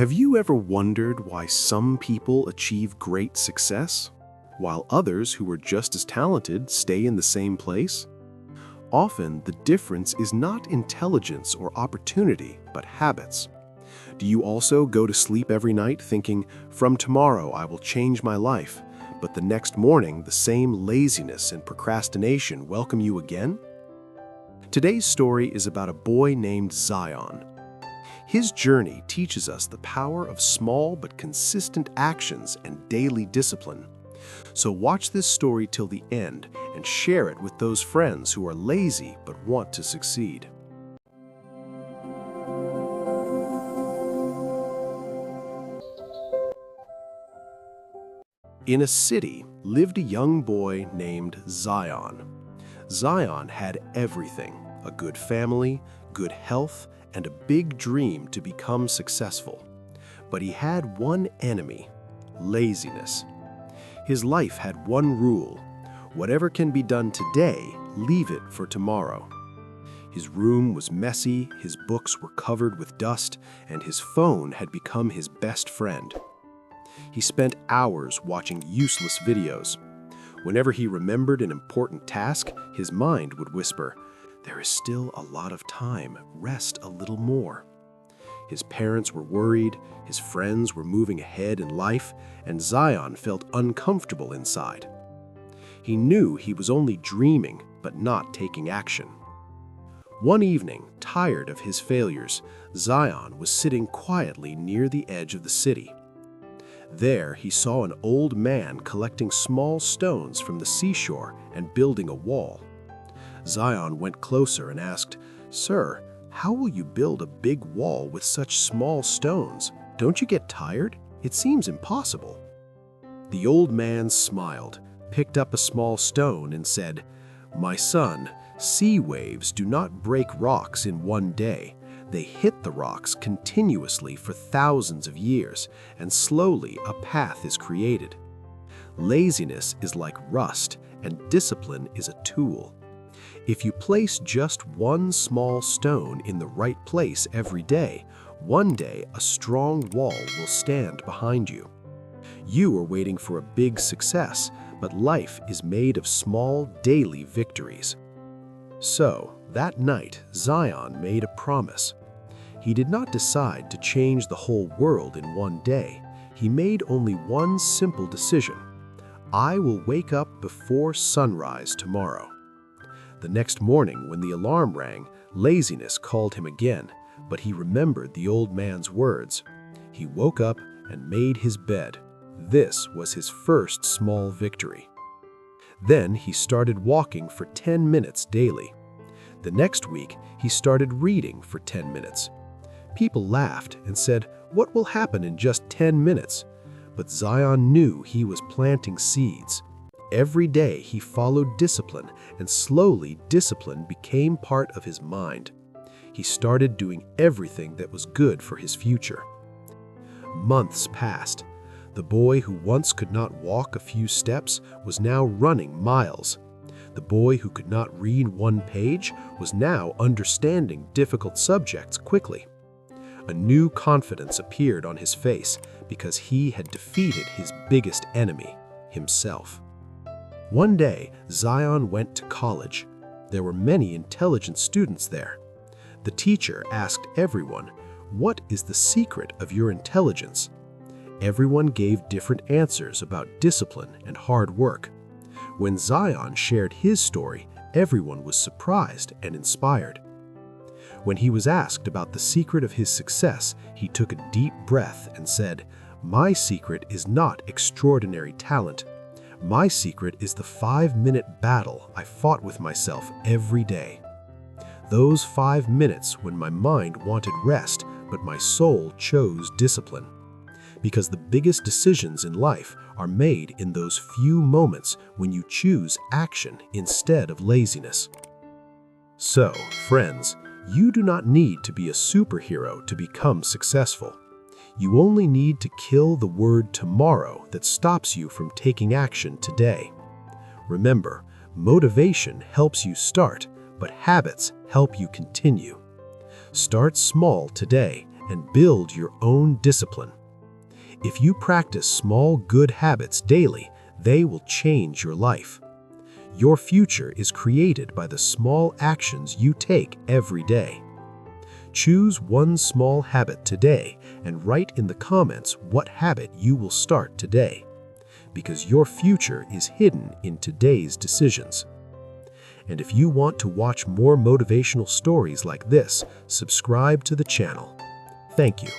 Have you ever wondered why some people achieve great success, while others who are just as talented stay in the same place? Often, the difference is not intelligence or opportunity, but habits. Do you also go to sleep every night thinking, "From tomorrow I will change my life," but the next morning the same laziness and procrastination welcome you again? Today's story is about a boy named Zion. His journey teaches us the power of small but consistent actions and daily discipline. So watch this story till the end and share it with those friends who are lazy but want to succeed. In a city lived a young boy named Zion. Zion had everything: a good family, good health, and a big dream to become successful. But he had one enemy: laziness. His life had one rule: whatever can be done today, leave it for tomorrow. His room was messy, his books were covered with dust, and his phone had become his best friend. He spent hours watching useless videos. Whenever he remembered an important task, his mind would whisper, "There is still a lot of time, rest a little more." His parents were worried, his friends were moving ahead in life, and Zion felt uncomfortable inside. He knew he was only dreaming, but not taking action. One evening, tired of his failures, Zion was sitting quietly near the edge of the city. There, he saw an old man collecting small stones from the seashore and building a wall. Zion went closer and asked, "Sir, how will you build a big wall with such small stones? Don't you get tired? It seems impossible." The old man smiled, picked up a small stone, and said, "My son, sea waves do not break rocks in one day. They hit the rocks continuously for thousands of years, and slowly a path is created. Laziness is like rust, and discipline is a tool. If you place just one small stone in the right place every day, one day a strong wall will stand behind you. You are waiting for a big success, but life is made of small daily victories." So, that night, Zion made a promise. He did not decide to change the whole world in one day. He made only one simple decision: "I will wake up before sunrise tomorrow." The next morning, when the alarm rang, laziness called him again, but he remembered the old man's words. He woke up and made his bed. This was his first small victory. Then he started walking for 10 minutes daily. The next week, he started reading for 10 minutes. People laughed and said, "What will happen in just 10 minutes?" But Zion knew he was planting seeds. Every day he followed discipline, and slowly discipline became part of his mind. He started doing everything that was good for his future. Months passed. The boy who once could not walk a few steps was now running miles. The boy who could not read one page was now understanding difficult subjects quickly. A new confidence appeared on his face because he had defeated his biggest enemy, himself. One day, Zion went to college. There were many intelligent students there. The teacher asked everyone, "What is the secret of your intelligence?" Everyone gave different answers about discipline and hard work. When Zion shared his story, everyone was surprised and inspired. When he was asked about the secret of his success, he took a deep breath and said, "My secret is not extraordinary talent. My secret is the 5-minute battle I fought with myself every day. Those 5 minutes when my mind wanted rest, but my soul chose discipline. Because the biggest decisions in life are made in those few moments when you choose action instead of laziness." So, friends, you do not need to be a superhero to become successful. You only need to kill the word tomorrow that stops you from taking action today. Remember, motivation helps you start, but habits help you continue. Start small today and build your own discipline. If you practice small good habits daily, they will change your life. Your future is created by the small actions you take every day. Choose one small habit today and write in the comments what habit you will start today, because your future is hidden in today's decisions. And if you want to watch more motivational stories like this, subscribe to the channel. Thank you.